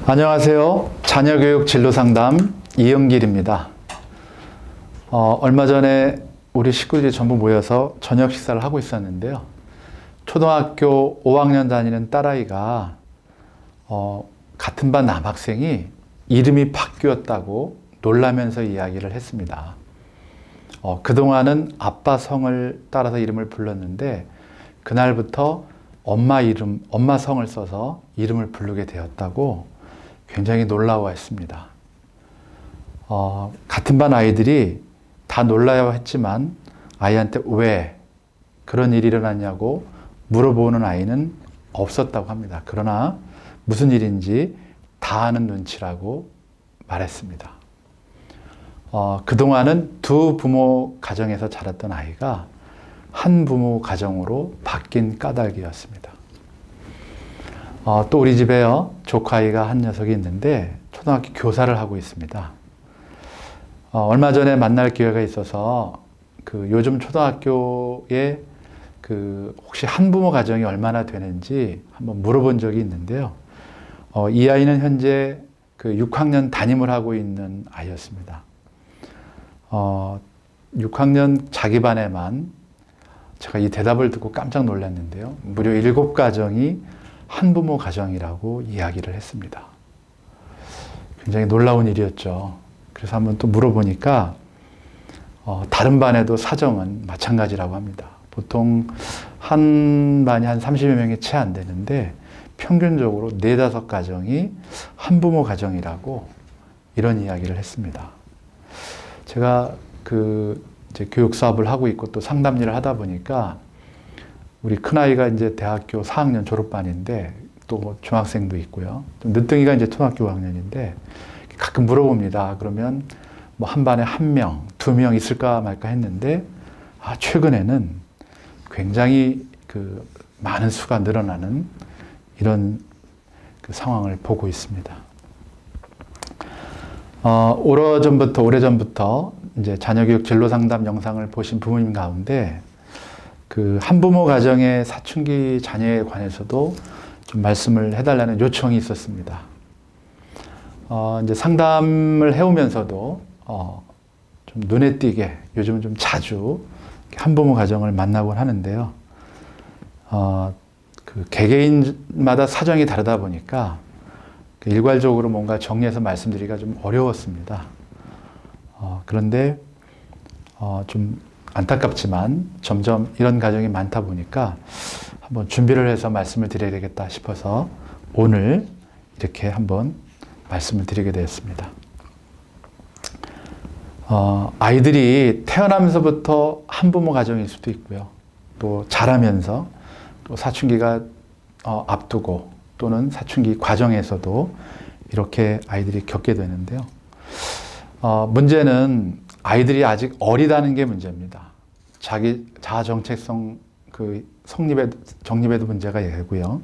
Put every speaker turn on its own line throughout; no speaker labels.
안녕하세요. 자녀교육 진로상담 이영길입니다. 얼마 전에 우리 식구들이 전부 모여서 저녁 식사를 하고 있었는데요. 초등학교 5학년 다니는 딸아이가 같은 반 남학생이 이름이 바뀌었다고 놀라면서 이야기를 했습니다. 그동안은 아빠 성을 따라서 이름을 불렀는데 그날부터 엄마 이름, 엄마 성을 써서 이름을 부르게 되었다고 굉장히 놀라워했습니다. 같은 반 아이들이 다 놀라워했지만 아이한테 왜 그런 일이 일어났냐고 물어보는 아이는 없었다고 합니다. 그러나 무슨 일인지 다 아는 눈치라고 말했습니다. 그동안은 두 부모 가정에서 자랐던 아이가 한 부모 가정으로 바뀐 까닭이었습니다. 또 우리 집에요, 조카아이가 한 녀석이 있는데 초등학교 교사를 하고 있습니다. 얼마 전에 만날 기회가 있어서 요즘 초등학교에 혹시 한부모 가정이 얼마나 되는지 한번 물어본 적이 있는데요. 이 아이는 현재 6학년 담임을 하고 있는 아이였습니다. 6학년 자기 반에만 제가 이 대답을 듣고 깜짝 놀랐는데요. 무려 7가정이 한부모 가정이라고 이야기를 했습니다. 굉장히 놀라운 일이었죠. 그래서 한번 또 물어보니까 다른 반에도 사정은 마찬가지라고 합니다. 보통 한 반이 한 30여 명이 채 안 되는데 평균적으로 4-5가정이 한부모 가정이라고 이런 이야기를 했습니다. 제가 이제 교육 사업을 하고 있고 또 상담 일을 하다 보니까 우리 큰아이가 이제 대학교 4학년 졸업반인데 또 중학생도 있고요. 좀 늦둥이가 이제 초등학교 5학년인데 가끔 물어봅니다. 그러면 뭐 한 반에 1명, 2명 있을까 말까 했는데 최근에는 굉장히 많은 수가 늘어나는 이런 상황을 보고 있습니다. 오래전부터 이제 자녀교육 진로상담 영상을 보신 부모님 가운데 한부모 가정의 사춘기 자녀에 관해서도 좀 말씀을 해달라는 요청이 있었습니다. 이제 상담을 해오면서도 좀 눈에 띄게 요즘은 좀 자주 한부모 가정을 만나곤 하는데요. 개개인마다 사정이 다르다 보니까 일괄적으로 뭔가 정리해서 말씀드리기가 좀 어려웠습니다. 그런데 좀 안타깝지만 점점 이런 가정이 많다 보니까 한번 준비를 해서 말씀을 드려야 되겠다 싶어서 오늘 이렇게 한번 말씀을 드리게 되었습니다. 아이들이 태어나면서부터 한부모 가정일 수도 있고요. 또 자라면서 또 사춘기가 앞두고 또는 사춘기 과정에서도 이렇게 아이들이 겪게 되는데요. 문제는 아이들이 아직 어리다는 게 문제입니다. 자기 자아 정체성 정립에도 문제가 되고요.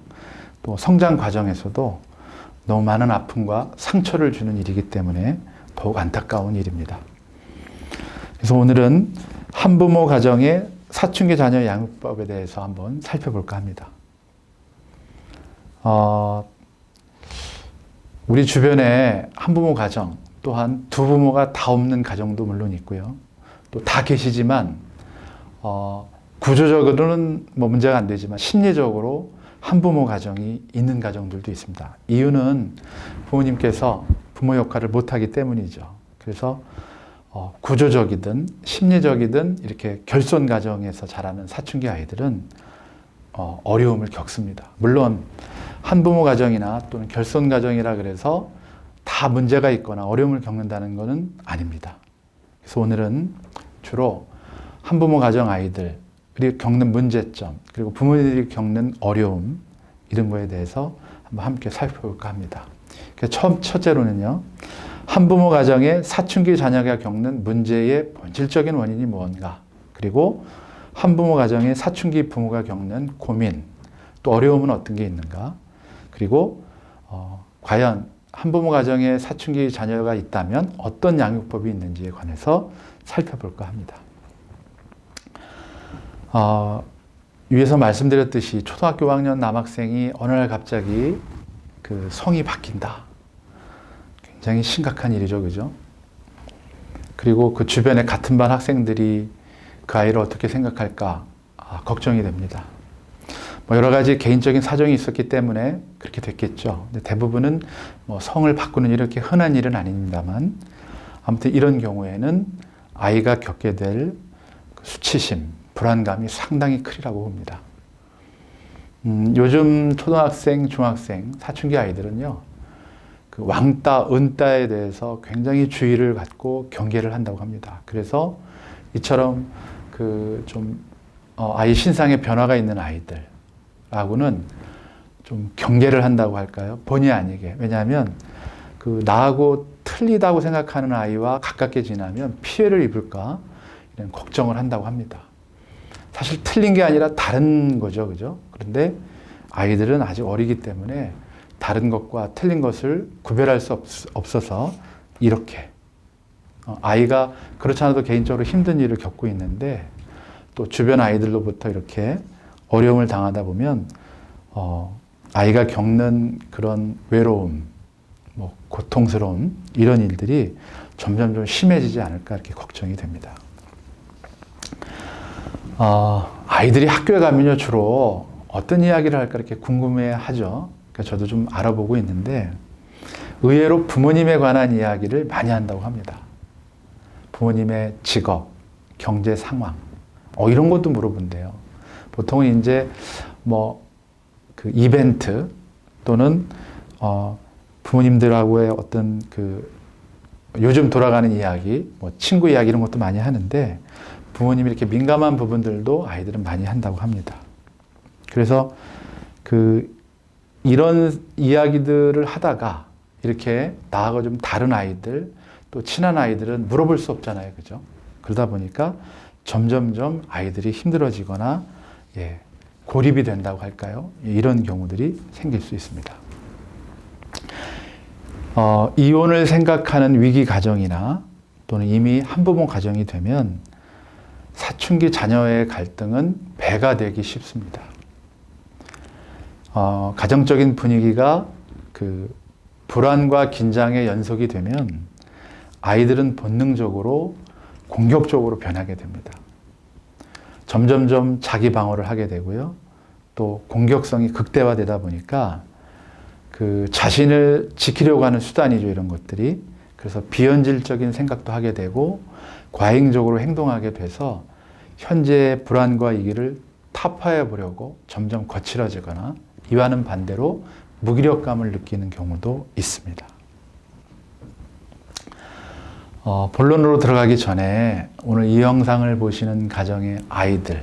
또 성장 과정에서도 너무 많은 아픔과 상처를 주는 일이기 때문에 더욱 안타까운 일입니다. 그래서 오늘은 한부모 가정의 사춘기 자녀 양육법에 대해서 한번 살펴볼까 합니다. 우리 주변에 한부모 가정, 또한 두 부모가 다 없는 가정도 물론 있고요. 또 다 계시지만 구조적으로는 뭐 문제가 안 되지만 심리적으로 한부모 가정이 있는 가정들도 있습니다. 이유는 부모님께서 부모 역할을 못하기 때문이죠. 그래서 구조적이든 심리적이든 이렇게 결손 가정에서 자라는 사춘기 아이들은 어려움을 겪습니다. 물론 한부모 가정이나 또는 결손 가정이라 그래서 다 문제가 있거나 어려움을 겪는다는 것은 아닙니다. 그래서 오늘은 주로 한부모 가정 아이들이 겪는 문제점, 그리고 부모님들이 겪는 어려움, 이런 거에 대해서 한번 함께 살펴볼까 합니다. 첫째로는요, 한부모 가정의 사춘기 자녀가 겪는 문제의 본질적인 원인이 무언가, 그리고 한부모 가정의 사춘기 부모가 겪는 고민, 또 어려움은 어떤 게 있는가, 그리고 과연 한부모 가정에 사춘기 자녀가 있다면 어떤 양육법이 있는지에 관해서 살펴볼까 합니다. 위에서 말씀드렸듯이 초등학교 5학년 남학생이 어느 날 갑자기 성이 바뀐다. 굉장히 심각한 일이죠. 그죠? 그리고 그 주변의 같은 반 학생들이 그 아이를 어떻게 생각할까 걱정이 됩니다. 뭐 여러 가지 개인적인 사정이 있었기 때문에 그렇게 됐겠죠. 근데 대부분은 뭐 성을 바꾸는 이렇게 흔한 일은 아닙니다만 아무튼 이런 경우에는 아이가 겪게 될 수치심, 불안감이 상당히 크리라고 봅니다. 요즘 초등학생, 중학생, 사춘기 아이들은요, 그 왕따, 은따에 대해서 굉장히 주의를 갖고 경계를 한다고 합니다. 그래서 이처럼 그 아이 신상에 변화가 있는 아이들하고는 좀 경계를 한다고 할까요? 본의 아니게. 왜냐하면 그 나하고 틀리다고 생각하는 아이와 가깝게 지나면 피해를 입을까 이런 걱정을 한다고 합니다. 사실 틀린 게 아니라 다른 거죠, 그죠? 그런데 아이들은 아직 어리기 때문에 다른 것과 틀린 것을 구별할 수 없어서 이렇게 아이가 그렇지 않아도 개인적으로 힘든 일을 겪고 있는데 또 주변 아이들로부터 이렇게 어려움을 당하다 보면 아이가 겪는 그런 외로움, 뭐 고통스러움 이런 일들이 점점 좀 심해지지 않을까 이렇게 걱정이 됩니다. 아이들이 학교에 가면요 주로 어떤 이야기를 할까 이렇게 궁금해하죠. 그러니까 저도 좀 알아보고 있는데 의외로 부모님에 관한 이야기를 많이 한다고 합니다. 부모님의 직업, 경제 상황, 이런 것도 물어본대요. 보통은 이제 뭐 그 이벤트 또는 부모님들하고의 어떤 그 요즘 돌아가는 이야기, 뭐 친구 이야기 이런 것도 많이 하는데 부모님이 이렇게 민감한 부분들도 아이들은 많이 한다고 합니다. 그래서 이런 이야기들을 하다가 이렇게 나하고 좀 다른 아이들 또 친한 아이들은 물어볼 수 없잖아요. 그죠? 그러다 보니까 점점점 아이들이 힘들어지거나 고립이 된다고 할까요? 이런 경우들이 생길 수 있습니다. 이혼을 생각하는 위기 가정이나 또는 이미 한부모 가정이 되면 사춘기 자녀의 갈등은 배가 되기 쉽습니다. 가정적인 분위기가 그 불안과 긴장의 연속이 되면 아이들은 본능적으로 공격적으로 변하게 됩니다. 점점점 자기 방어를 하게 되고요. 또 공격성이 극대화되다 보니까 그 자신을 지키려고 하는 수단이죠, 이런 것들이. 그래서 비현실적인 생각도 하게 되고 과잉적으로 행동하게 돼서 현재의 불안과 위기를 타파해 보려고 점점 거칠어지거나 이와는 반대로 무기력감을 느끼는 경우도 있습니다. 본론으로 들어가기 전에 오늘 이 영상을 보시는 가정의 아이들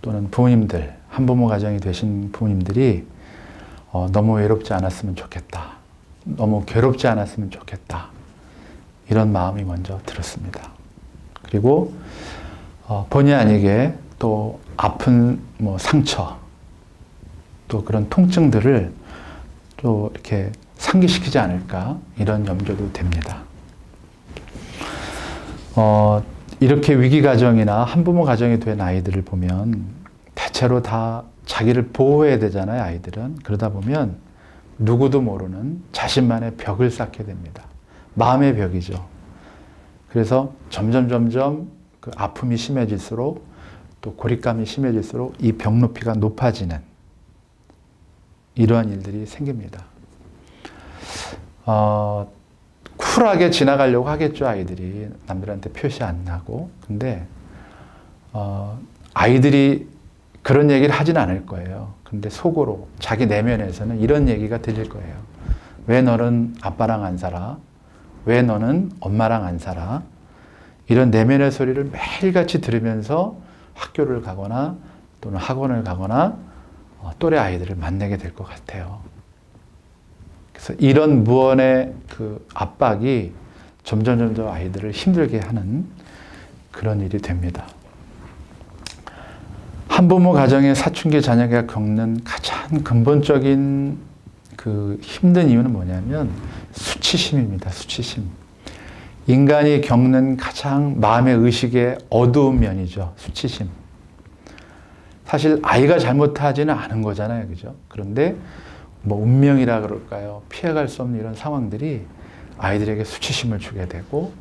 또는 부모님들, 한부모 가정이 되신 부모님들이 너무 외롭지 않았으면 좋겠다. 너무 괴롭지 않았으면 좋겠다. 이런 마음이 먼저 들었습니다. 그리고 본의 아니게 또 아픈 뭐 상처 또 그런 통증들을 또 이렇게 상기시키지 않을까 이런 염려도 됩니다. 이렇게 위기 가정이나 한부모 가정이 된 아이들을 보면 대체로 다 자기를 보호해야 되잖아요, 아이들은. 그러다 보면 누구도 모르는 자신만의 벽을 쌓게 됩니다. 마음의 벽이죠. 그래서 점점 그 아픔이 심해질수록 또 고립감이 심해질수록 이 벽 높이가 높아지는 이러한 일들이 생깁니다. 쿨하게 지나가려고 하겠죠, 아이들이. 남들한테 표시 안 나고. 근데 아이들이 그런 얘기를 하진 않을 거예요. 근데 속으로 자기 내면에서는 이런 얘기가 들릴 거예요. 왜 너는 아빠랑 안 살아? 왜 너는 엄마랑 안 살아? 이런 내면의 소리를 매일같이 들으면서 학교를 가거나 또는 학원을 가거나 또래 아이들을 만나게 될 것 같아요. 그래서 이런 무언의 그 압박이 점점 아이들을 힘들게 하는 그런 일이 됩니다. 한부모 가정의 사춘기 자녀가 겪는 가장 근본적인 그 힘든 이유는 뭐냐면 수치심입니다. 수치심. 인간이 겪는 가장 마음의 의식의 어두운 면이죠. 수치심. 사실 아이가 잘못하지는 않은 거잖아요. 그죠? 그런데 뭐 운명이라 그럴까요? 피해갈 수 없는 이런 상황들이 아이들에게 수치심을 주게 되고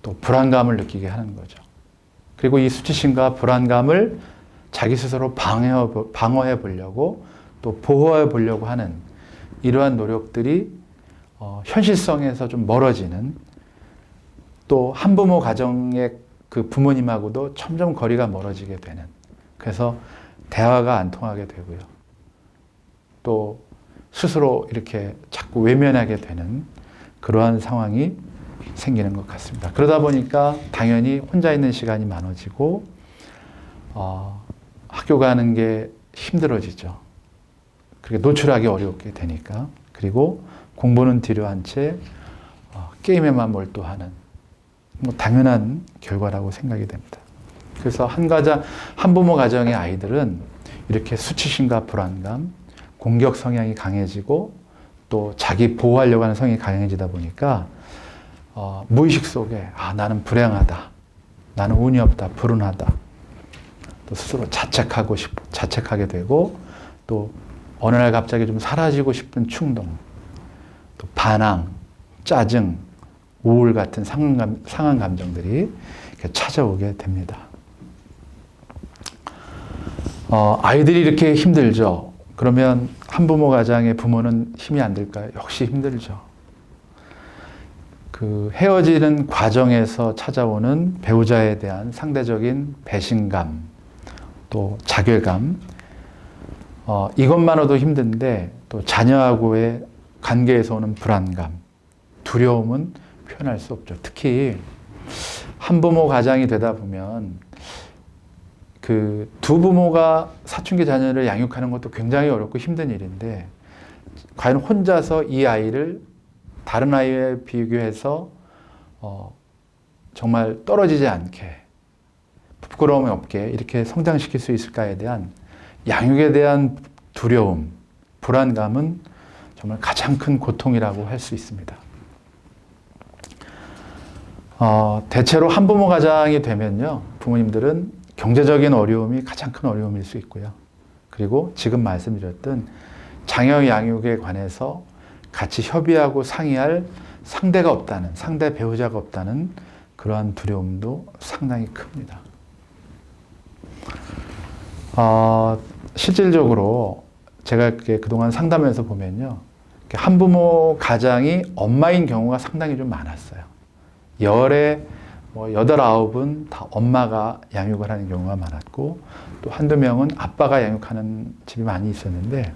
또 불안감을 느끼게 하는 거죠. 그리고 이 수치심과 불안감을 자기 스스로 방어해 보려고 또 보호해 보려고 하는 이러한 노력들이 현실성에서 좀 멀어지는, 또 한부모 가정의 그 부모님하고도 점점 거리가 멀어지게 되는, 그래서 대화가 안 통하게 되고요. 또 스스로 이렇게 자꾸 외면하게 되는 그러한 상황이 생기는 것 같습니다. 그러다 보니까 당연히 혼자 있는 시간이 많아지고 학교 가는 게 힘들어지죠. 그렇게 노출하기 어렵게 되니까. 그리고 공부는 뒤로 한 채 게임에만 몰두하는, 뭐 당연한 결과라고 생각이 됩니다. 그래서 한부모 가정의 아이들은 이렇게 수치심과 불안감, 공격 성향이 강해지고 또 자기 보호하려고 하는 성향이 강해지다 보니까 무의식 속에 나는 불행하다, 나는 운이 없다, 불운하다, 또 스스로 자책하게 되고, 또 어느 날 갑자기 좀 사라지고 싶은 충동, 또 반항, 짜증, 우울 같은 상한 감정들이 이렇게 찾아오게 됩니다. 아이들이 이렇게 힘들죠. 그러면 한부모 가정의 부모는 힘이 안 들까요? 역시 힘들죠. 그 헤어지는 과정에서 찾아오는 배우자에 대한 상대적인 배신감, 또 자괴감, 이것만으로도 힘든데 또 자녀하고의 관계에서 오는 불안감, 두려움은 표현할 수 없죠. 특히 한부모 가정이 되다 보면 그 두 부모가 사춘기 자녀를 양육하는 것도 굉장히 어렵고 힘든 일인데, 과연 혼자서 이 아이를 다른 아이에 비교해서 정말 떨어지지 않게, 부끄러움이 없게 이렇게 성장시킬 수 있을까에 대한 양육에 대한 두려움, 불안감은 정말 가장 큰 고통이라고 할 수 있습니다. 대체로 한부모 가정이 되면요, 부모님들은 경제적인 어려움이 가장 큰 어려움일 수 있고요. 그리고 지금 말씀드렸던 자녀 양육에 관해서 같이 협의하고 상의할 상대가 없다는, 상대 배우자가 없다는 그러한 두려움도 상당히 큽니다. 실질적으로 제가 그동안 상담에서 보면요, 한부모 가장이 엄마인 경우가 상당히 좀 많았어요. 열에 8, 9은 다 엄마가 양육을 하는 경우가 많았고, 또 한두 명은 아빠가 양육하는 집이 많이 있었는데,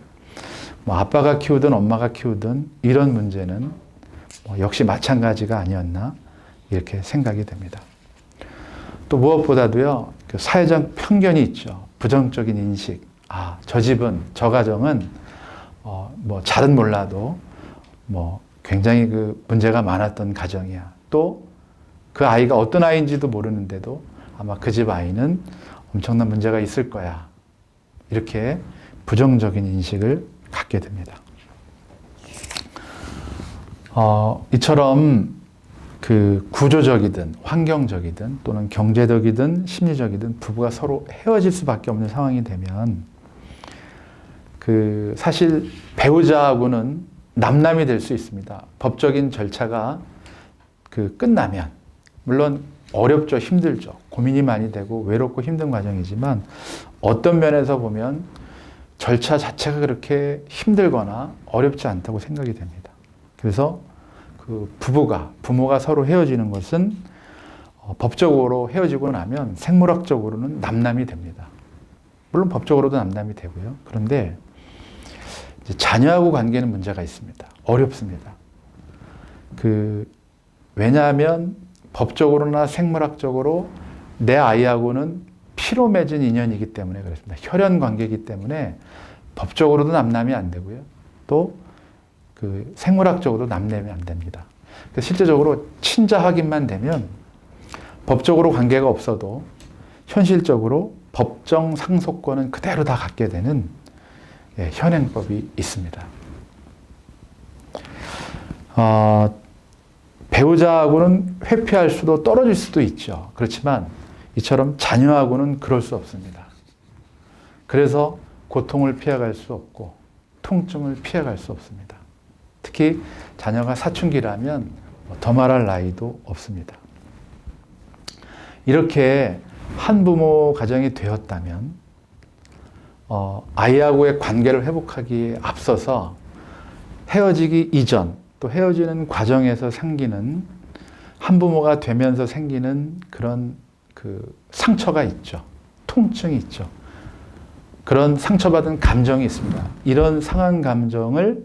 뭐 아빠가 키우든 엄마가 키우든 이런 문제는 역시 마찬가지가 아니었나 이렇게 생각이 됩니다. 또 무엇보다도요, 그 사회적 편견이 있죠. 부정적인 인식. 저 집은, 저 가정은 뭐 잘은 몰라도 뭐 굉장히 그 문제가 많았던 가정이야. 또 그 아이가 어떤 아이인지도 모르는데도 아마 그 집 아이는 엄청난 문제가 있을 거야. 이렇게 부정적인 인식을 갖게 됩니다. 이처럼 그 구조적이든 환경적이든 또는 경제적이든 심리적이든 부부가 서로 헤어질 수밖에 없는 상황이 되면, 그 사실 배우자하고는 남남이 될 수 있습니다. 법적인 절차가 그 끝나면, 물론 어렵죠, 힘들죠, 고민이 많이 되고 외롭고 힘든 과정이지만 어떤 면에서 보면 절차 자체가 그렇게 힘들거나 어렵지 않다고 생각이 됩니다. 그래서 그 부모가 서로 헤어지는 것은 법적으로 헤어지고 나면 생물학적으로는 남남이 됩니다. 물론 법적으로도 남남이 되고요. 그런데 이제 자녀하고 관계는 문제가 있습니다. 어렵습니다. 왜냐하면 법적으로나 생물학적으로 내 아이하고는 피로 맺은 인연이기 때문에 그렇습니다. 혈연 관계이기 때문에 법적으로도 남남이 안 되고요. 또 그 생물학적으로도 남남이 안 됩니다. 그래서 실제적으로 친자 확인만 되면 법적으로 관계가 없어도 현실적으로 법정 상속권은 그대로 다 갖게 되는 현행법이 있습니다. 배우자하고는 회피할 수도 떨어질 수도 있죠. 그렇지만 이처럼 자녀하고는 그럴 수 없습니다. 그래서 고통을 피해갈 수 없고 통증을 피해갈 수 없습니다. 특히 자녀가 사춘기라면 더 말할 나위도 없습니다. 이렇게 한부모 가정이 되었다면 아이하고의 관계를 회복하기에 앞서서 헤어지기 이전 또 헤어지는 과정에서 생기는 한부모가 되면서 생기는 그런 그 상처가 있죠. 통증이 있죠. 그런 상처받은 감정이 있습니다. 이런 상한 감정을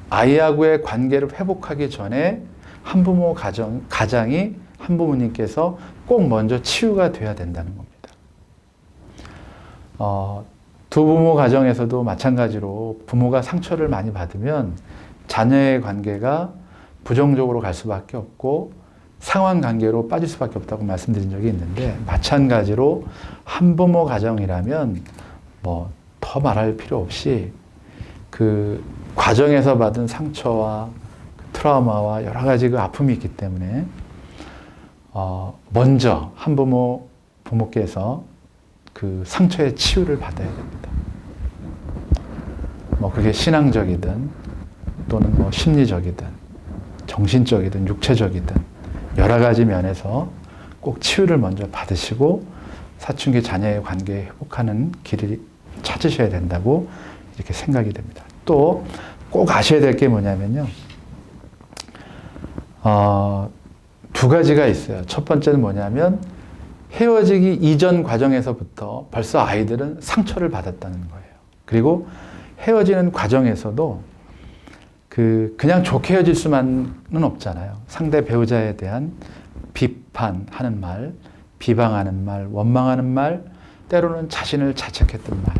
아이하고의 관계를 회복하기 전에 한부모 가장이 한부모님께서 꼭 먼저 치유가 돼야 된다는 겁니다. 두 부모 가정에서도 마찬가지로 부모가 상처를 많이 받으면 자녀의 관계가 부정적으로 갈 수밖에 없고 상환 관계로 빠질 수밖에 없다고 말씀드린 적이 있는데, 마찬가지로 한부모 가정이라면 뭐 더 말할 필요 없이 그 과정에서 받은 상처와 트라우마와 여러 가지 그 아픔이 있기 때문에 먼저 부모께서 그 상처의 치유를 받아야 됩니다. 뭐 그게 신앙적이든 또는 뭐 심리적이든 정신적이든 육체적이든 여러 가지 면에서 꼭 치유를 먼저 받으시고 사춘기 자녀의 관계 회복하는 길을 찾으셔야 된다고 이렇게 생각이 됩니다. 또 꼭 아셔야 될 게 뭐냐면요. 두 가지가 있어요. 첫 번째는 뭐냐면 헤어지기 이전 과정에서부터 벌써 아이들은 상처를 받았다는 거예요. 그리고 헤어지는 과정에서도 그냥 좋게 헤어질 수만은 없잖아요. 상대 배우자에 대한 비판하는 말, 비방하는 말, 원망하는 말, 때로는 자신을 자책했던 말,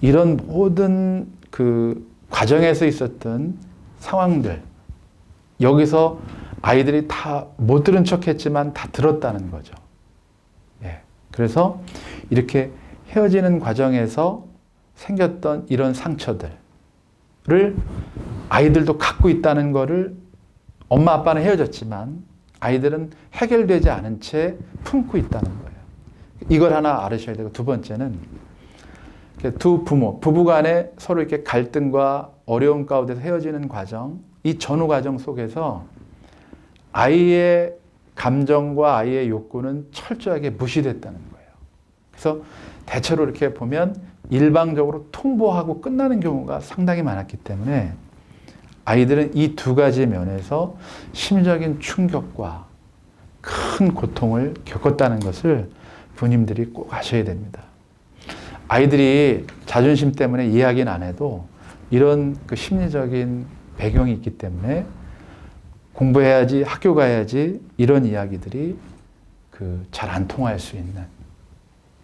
이런 모든 그 과정에서 있었던 상황들, 여기서 아이들이 다 못 들은 척 했지만 다 들었다는 거죠. 예. 그래서 이렇게 헤어지는 과정에서 생겼던 이런 상처들을 아이들도 갖고 있다는 거를, 엄마 아빠는 헤어졌지만 아이들은 해결되지 않은 채 품고 있다는 거예요. 이걸 하나 알으셔야 되고, 두 번째는 두 부부 간에 서로 이렇게 갈등과 어려움 가운데서 헤어지는 과정, 이 전후 과정 속에서 아이의 감정과 아이의 욕구는 철저하게 무시됐다는 거예요. 그래서 대체로 이렇게 보면 일방적으로 통보하고 끝나는 경우가 상당히 많았기 때문에 아이들은 이 두 가지 면에서 심리적인 충격과 큰 고통을 겪었다는 것을 부모님들이 꼭 아셔야 됩니다. 아이들이 자존심 때문에 이야기는 안 해도 이런 그 심리적인 배경이 있기 때문에 공부해야지, 학교 가야지, 이런 이야기들이 잘 안 통할 수 있는,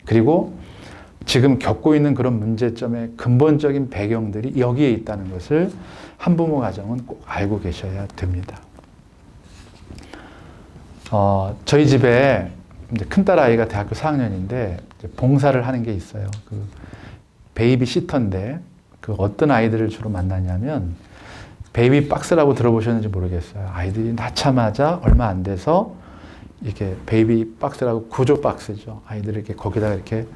그리고 지금 겪고 있는 그런 문제점의 근본적인 배경들이 여기에 있다는 것을 한부모 가정은 꼭 알고 계셔야 됩니다. 저희 집에 이제 큰딸 아이가 대학교 4학년인데 봉사를 하는 게 있어요. 베이비 시터인데 어떤 아이들을 주로 만나냐면 베이비 박스라고 들어보셨는지 모르겠어요. 아이들이 낳자마자 얼마 안 돼서 이렇게 베이비 박스라고 구조 박스죠. 아이들을 이렇게 거기다가 이렇게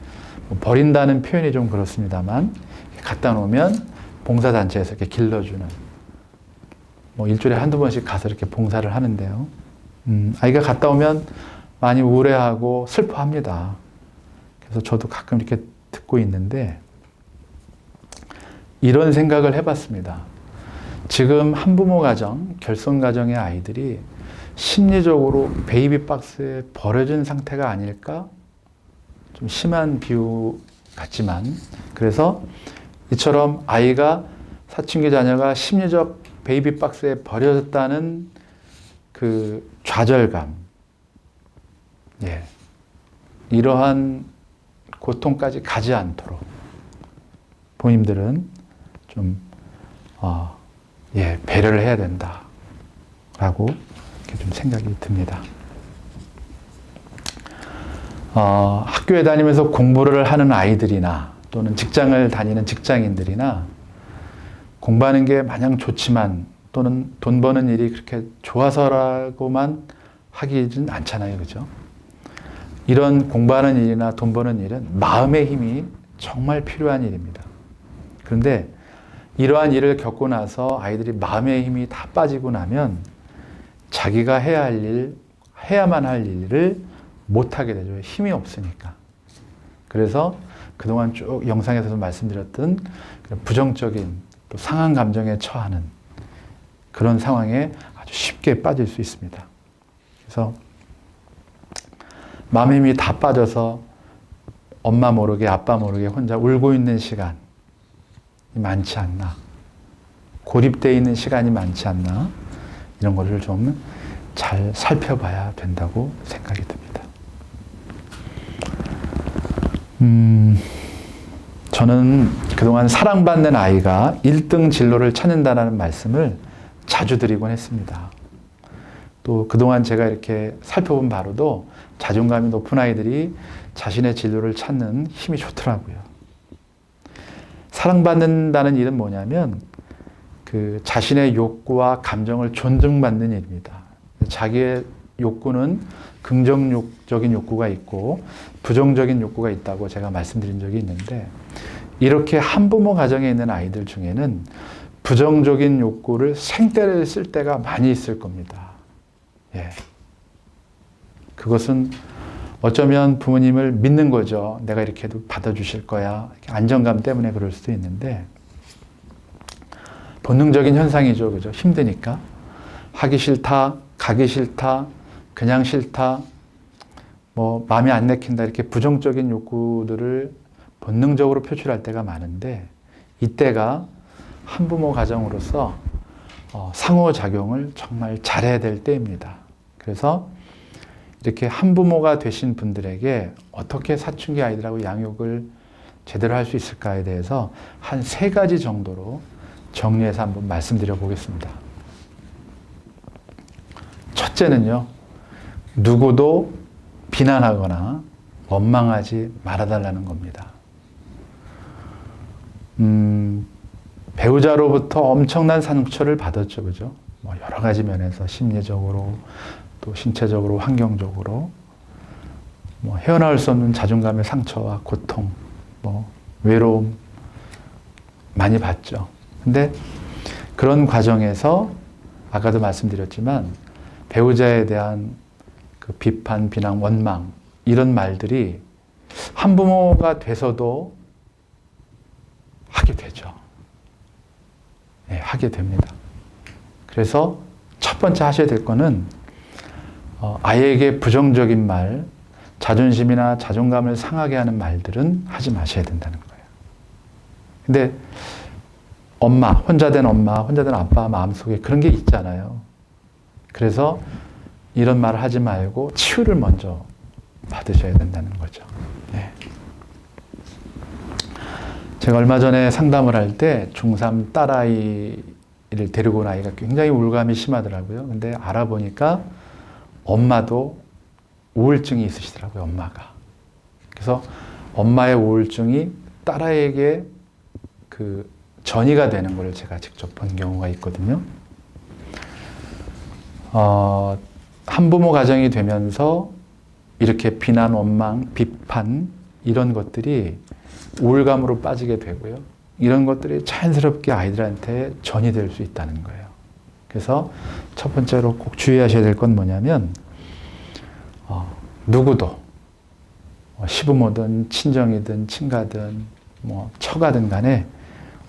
뭐 버린다는 표현이 좀 그렇습니다만 갖다 놓으면 봉사단체에서 이렇게 길러주는, 뭐 일주일에 한두 번씩 가서 이렇게 봉사를 하는데요. 아이가 갔다 오면 많이 우울해하고 슬퍼합니다. 그래서 저도 가끔 이렇게 듣고 있는데 이런 생각을 해봤습니다. 지금 한부모 가정, 결손 가정의 아이들이 심리적으로 베이비 박스에 버려진 상태가 아닐까? 좀 심한 비유 같지만, 그래서 이처럼 아이가, 사춘기 자녀가 심리적 베이비 박스에 버려졌다는 그 좌절감, 예, 이러한 고통까지 가지 않도록 부모님들은 좀 배려를 해야 된다라고 이렇게 좀 생각이 듭니다. 학교에 다니면서 공부를 하는 아이들이나 또는 직장을 다니는 직장인들이나 공부하는 게 마냥 좋지만 또는 돈 버는 일이 그렇게 좋아서라고만 하기는 않잖아요. 그죠? 이런 공부하는 일이나 돈 버는 일은 마음의 힘이 정말 필요한 일입니다. 그런데 이러한 일을 겪고 나서 아이들이 마음의 힘이 다 빠지고 나면 자기가 해야 할 일, 해야만 할 일을 못하게 되죠. 힘이 없으니까. 그래서 그동안 쭉 영상에서도 말씀드렸던 부정적인 또 상한 감정에 처하는 그런 상황에 아주 쉽게 빠질 수 있습니다. 그래서 마음의 힘이 다 빠져서 엄마 모르게 아빠 모르게 혼자 울고 있는 시간이 많지 않나, 고립되어 있는 시간이 많지 않나, 이런 것을 좀 잘 살펴봐야 된다고 생각이 듭니다. 저는 그동안 사랑받는 아이가 1등 진로를 찾는다는 말씀을 자주 드리곤 했습니다. 또 그동안 제가 이렇게 살펴본 바로도 자존감이 높은 아이들이 자신의 진로를 찾는 힘이 좋더라고요. 사랑받는다는 일은 뭐냐면 그 자신의 욕구와 감정을 존중받는 일입니다. 자기의 욕구는 긍정적인 욕구가 있고 부정적인 욕구가 있다고 제가 말씀드린 적이 있는데, 이렇게 한부모 가정에 있는 아이들 중에는 부정적인 욕구를 생떼를 쓸 때가 많이 있을 겁니다. 예. 그것은 어쩌면 부모님을 믿는 거죠. 내가 이렇게 해도 받아주실 거야. 안정감 때문에 그럴 수도 있는데, 본능적인 현상이죠. 그죠? 힘드니까. 하기 싫다, 가기 싫다, 그냥 싫다, 뭐 마음이 안 내킨다, 이렇게 부정적인 욕구들을 본능적으로 표출할 때가 많은데, 이때가 한부모 가정으로서 상호작용을 정말 잘해야 될 때입니다. 그래서 이렇게 한부모가 되신 분들에게 어떻게 사춘기 아이들하고 양육을 제대로 할 수 있을까에 대해서 한 3가지 정도로 정리해서 한번 말씀드려 보겠습니다. 첫째는요, 누구도 비난하거나 원망하지 말아달라는 겁니다. 배우자로부터 엄청난 상처를 받았죠, 그죠? 뭐 여러 가지 면에서 심리적으로, 또 신체적으로, 환경적으로, 뭐 헤어나올 수 없는 자존감의 상처와 고통, 뭐 외로움 많이 받죠. 근데 그런 과정에서 아까도 말씀드렸지만 배우자에 대한 그 비판, 비난, 원망, 이런 말들이 한부모가 돼서도 하게 되죠. 네, 하게 됩니다. 그래서 첫 번째 하셔야 될 거는 아이에게 부정적인 말, 자존심이나 자존감을 상하게 하는 말들은 하지 마셔야 된다는 거예요. 근데 혼자 된 아빠 마음속에 그런 게 있잖아요. 그래서 이런 말을 하지 말고 치유를 먼저 받으셔야 된다는 거죠. 네. 제가 얼마 전에 상담을 할 때 중3 딸아이를 데리고 온 아이가 굉장히 우울감이 심하더라고요. 근데 알아보니까 엄마도 우울증이 있으시더라고요, 엄마가. 그래서 엄마의 우울증이 딸아이에게 그 전이가 되는 걸 제가 직접 본 경우가 있거든요. 한부모 가정이 되면서 이렇게 비난, 원망, 비판, 이런 것들이 우울감으로 빠지게 되고요. 이런 것들이 자연스럽게 아이들한테 전이 될 수 있다는 거예요. 그래서 첫 번째로 꼭 주의하셔야 될 건 뭐냐면, 누구도, 시부모든 친정이든 친가든 뭐 처가든 간에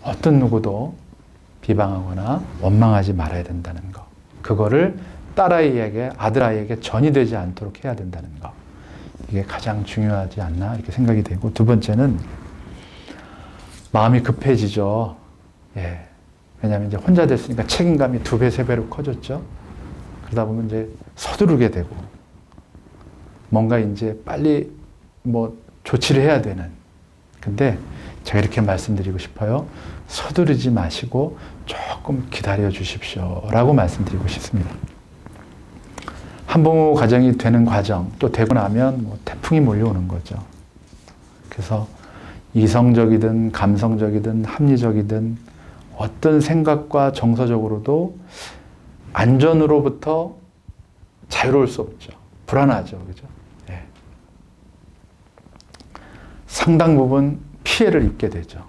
어떤 누구도 비방하거나 원망하지 말아야 된다는 거. 그거를 딸아이에게, 아들아이에게 전이 되지 않도록 해야 된다는 거. 이게 가장 중요하지 않나 이렇게 생각이 되고, 두 번째는 마음이 급해지죠. 예. 왜냐하면 이제 혼자 됐으니까 책임감이 2배, 3배로 커졌죠. 그러다 보면 이제 서두르게 되고, 뭔가 이제 빨리 뭐 조치를 해야 되는. 근데 제가 이렇게 말씀드리고 싶어요. 서두르지 마시고 조금 기다려 주십시오. 라고 말씀드리고 싶습니다. 한부모 가정이 되는 과정, 또 되고 나면 뭐 태풍이 몰려오는 거죠. 그래서 이성적이든 감성적이든 합리적이든 어떤 생각과 정서적으로도 안전으로부터 자유로울 수 없죠. 불안하죠. 그죠? 네. 상당 부분 피해를 입게 되죠.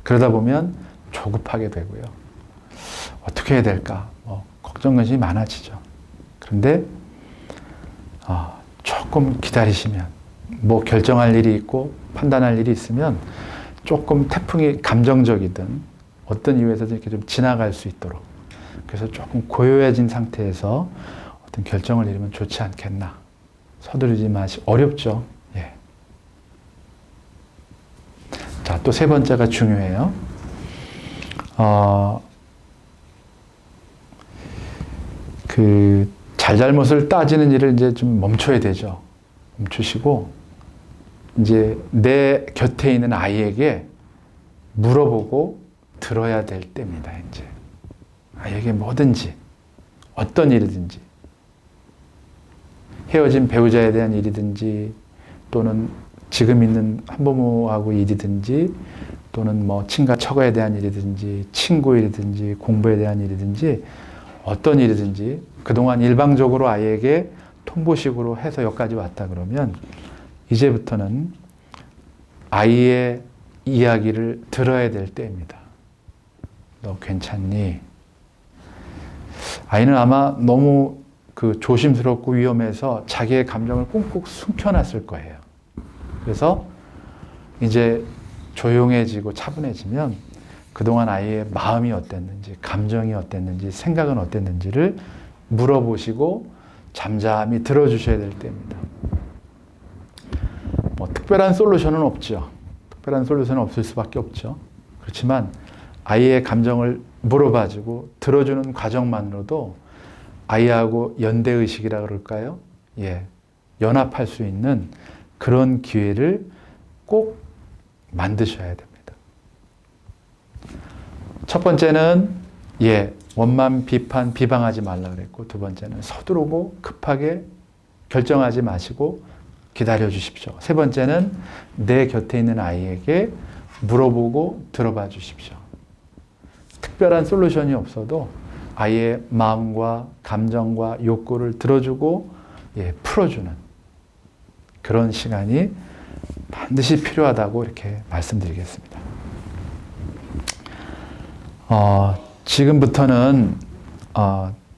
그러다 보면 조급하게 되고요. 어떻게 해야 될까? 걱정, 근심이 많아지죠. 그런데 조금 기다리시면, 뭐 결정할 일이 있고 판단할 일이 있으면 조금 태풍이 감정적이든 어떤 이유에서든 이렇게 좀 지나갈 수 있도록, 그래서 조금 고요해진 상태에서 어떤 결정을 내리면 좋지 않겠나. 서두르지 마시고. 어렵죠. 예. 자, 또 세 번째가 중요해요. 잘잘못을 따지는 일을 이제 좀 멈춰야 되죠. 멈추시고, 이제 내 곁에 있는 아이에게 물어보고 들어야 될 때입니다, 이제. 아이에게 뭐든지, 어떤 일이든지, 헤어진 배우자에 대한 일이든지, 또는 지금 있는 한부모하고 일이든지, 또는 뭐 친가 처가에 대한 일이든지, 친구 일이든지, 공부에 대한 일이든지, 어떤 일이든지 그동안 일방적으로 아이에게 통보식으로 해서 여기까지 왔다 그러면 이제부터는 아이의 이야기를 들어야 될 때입니다. 너 괜찮니? 아이는 아마 너무 조심스럽고 위험해서 자기의 감정을 꾹꾹 숨겨놨을 거예요. 그래서 이제 조용해지고 차분해지면 그동안 아이의 마음이 어땠는지, 감정이 어땠는지, 생각은 어땠는지를 물어보시고 잠잠히 들어주셔야 될 때입니다. 뭐 특별한 솔루션은 없죠. 특별한 솔루션은 없을 수밖에 없죠. 그렇지만 아이의 감정을 물어봐주고 들어주는 과정만으로도 아이하고 연대의식이라 그럴까요? 예, 연합할 수 있는 그런 기회를 꼭 만드셔야 됩니다. 첫 번째는 원만, 비판, 비방하지 말라 그랬고, 두 번째는 서두르고 급하게 결정하지 마시고 기다려 주십시오. 세 번째는 내 곁에 있는 아이에게 물어보고 들어봐 주십시오. 특별한 솔루션이 없어도 아이의 마음과 감정과 욕구를 들어주고 풀어주는 그런 시간이 반드시 필요하다고 이렇게 말씀드리겠습니다. 지금부터는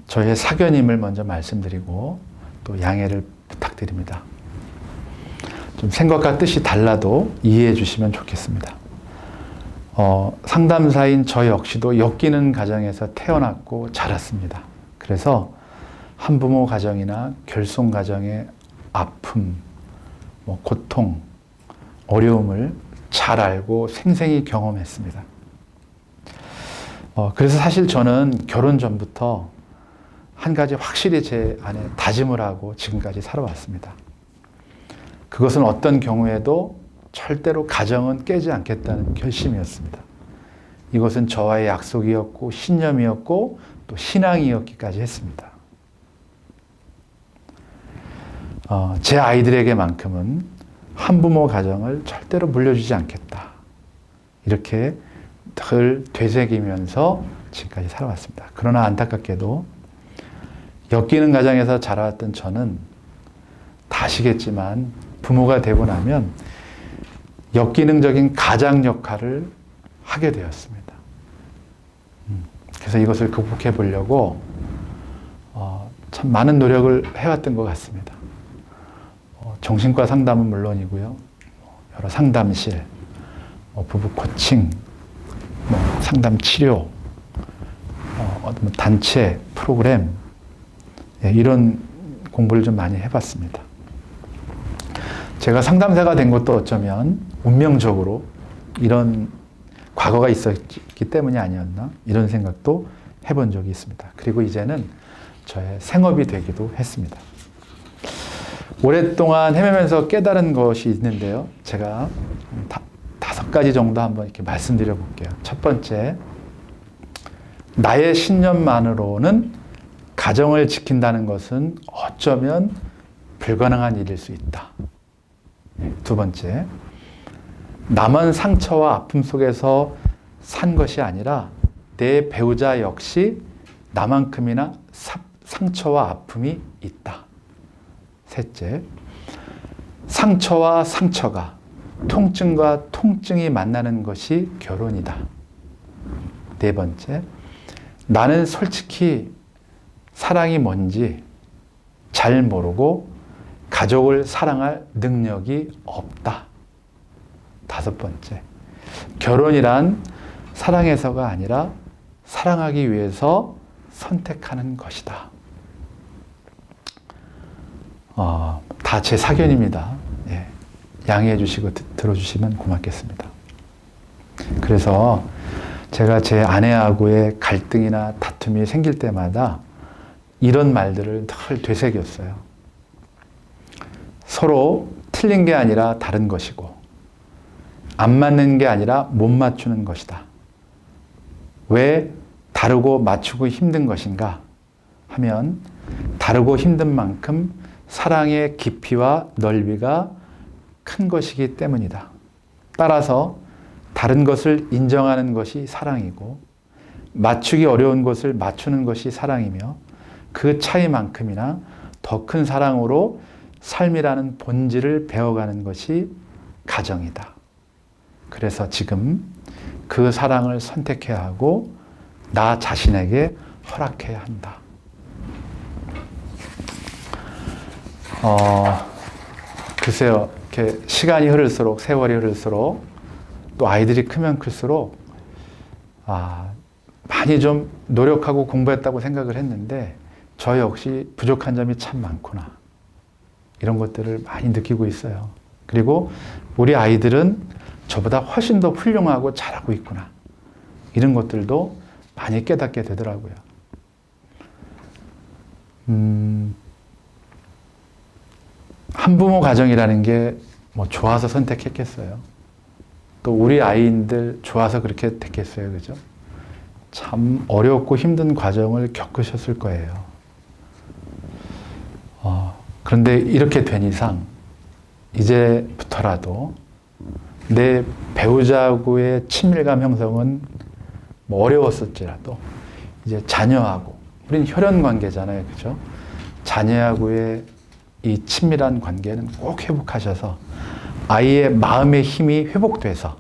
저의 사견임을 먼저 말씀드리고 또 양해를 부탁드립니다. 좀 생각과 뜻이 달라도 이해해 주시면 좋겠습니다. 상담사인 저 역시도 엮이는 가정에서 태어났고 자랐습니다. 그래서 한부모 가정이나 결손 가정의 아픔, 고통, 어려움을 잘 알고 생생히 경험했습니다. 그래서 사실 저는 결혼 전부터 한 가지 확실히 제 안에 다짐을 하고 지금까지 살아왔습니다. 그것은 어떤 경우에도 절대로 가정은 깨지 않겠다는 결심이었습니다. 이것은 저와의 약속이었고 신념이었고 또 신앙이었기까지 했습니다. 제 아이들에게만큼은 한부모 가정을 절대로 물려주지 않겠다. 이렇게 늘 되새기면서 지금까지 살아왔습니다. 그러나 안타깝게도 엮이는 가정에서 자라왔던 저는 다 아시겠지만 부모가 되고 나면 역기능적인 가장 역할을 하게 되었습니다. 그래서 이것을 극복해 보려고 참 많은 노력을 해왔던 것 같습니다. 정신과 상담은 물론이고요. 여러 상담실, 부부 코칭, 상담 치료, 단체 프로그램, 이런 공부를 좀 많이 해봤습니다. 제가 상담사가 된 것도 어쩌면 운명적으로 이런 과거가 있었기 때문이 아니었나 이런 생각도 해본 적이 있습니다. 그리고 이제는 저의 생업이 되기도 했습니다. 오랫동안 헤매면서 깨달은 것이 있는데요. 제가 5가지 정도 한번 이렇게 말씀드려 볼게요. 첫 번째, 나의 신념만으로는 가정을 지킨다는 것은 어쩌면 불가능한 일일 수 있다. 두 번째, 남은 상처와 아픔 속에서 산 것이 아니라 내 배우자 역시 나만큼이나 상처와 아픔이 있다. 셋째, 상처와 상처가, 통증과 통증이 만나는 것이 결혼이다. 네 번째, 나는 솔직히 사랑이 뭔지 잘 모르고 가족을 사랑할 능력이 없다. 5번째, 결혼이란 사랑해서가 아니라 사랑하기 위해서 선택하는 것이다. 다 제 사견입니다. 예. 양해해 주시고 들어주시면 고맙겠습니다. 그래서 제가 제 아내하고의 갈등이나 다툼이 생길 때마다 이런 말들을 늘 되새겼어요. 서로 틀린 게 아니라 다른 것이고, 안 맞는 게 아니라 못 맞추는 것이다. 왜 다르고 맞추고 힘든 것인가 하면, 다르고 힘든 만큼 사랑의 깊이와 넓이가 큰 것이기 때문이다. 따라서 다른 것을 인정하는 것이 사랑이고, 맞추기 어려운 것을 맞추는 것이 사랑이며, 그 차이만큼이나 더 큰 사랑으로 삶이라는 본질을 배워가는 것이 가정이다. 그래서 지금 그 사랑을 선택해야 하고 나 자신에게 허락해야 한다. 글쎄요, 이렇게 시간이 흐를수록, 세월이 흐를수록, 또 아이들이 크면 클수록 많이 좀 노력하고 공부했다고 생각을 했는데 저 역시 부족한 점이 참 많구나. 이런 것들을 많이 느끼고 있어요. 그리고 우리 아이들은 저보다 훨씬 더 훌륭하고 잘하고 있구나. 이런 것들도 많이 깨닫게 되더라고요. 한부모 가정이라는 게 뭐 좋아서 선택했겠어요. 또 우리 아이들 좋아서 그렇게 됐겠어요. 그죠? 참 어렵고 힘든 과정을 겪으셨을 거예요. 그런데 이렇게 된 이상 이제부터라도 내 배우자하고의 친밀감 형성은 뭐 어려웠을지라도 이제 자녀하고, 우린 혈연 관계잖아요. 그죠? 자녀하고의 이 친밀한 관계는 꼭 회복하셔서 아이의 마음의 힘이 회복돼서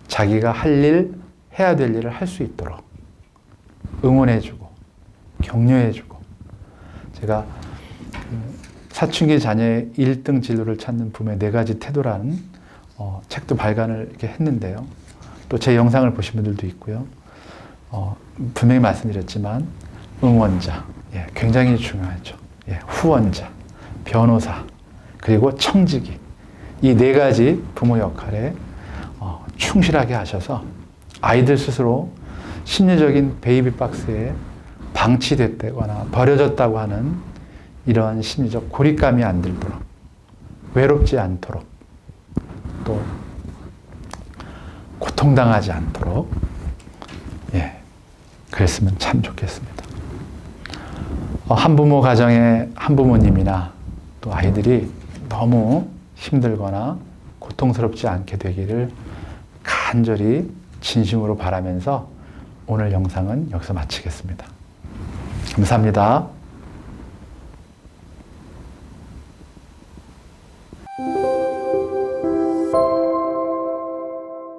자기가 할 일, 해야 될 일을 할 수 있도록 응원해주고 격려해주고, 제가 사춘기 자녀의 1등 진로를 찾는 부모의 4가지 태도라는 책도 발간을 이렇게 했는데요. 또 제 영상을 보신 분들도 있고요. 분명히 말씀드렸지만 응원자, 굉장히 중요하죠. 후원자, 변호사, 그리고 청지기, 이 4가지 부모 역할에 충실하게 하셔서 아이들 스스로 심리적인 베이비 박스에 방치됐다거나 버려졌다고 하는 이러한 심리적 고립감이 안 들도록, 외롭지 않도록, 또 고통당하지 않도록 그랬으면 참 좋겠습니다. 한부모 가정의 한부모님이나 또 아이들이 너무 힘들거나 고통스럽지 않게 되기를 간절히 진심으로 바라면서 오늘 영상은 여기서 마치겠습니다. 감사합니다.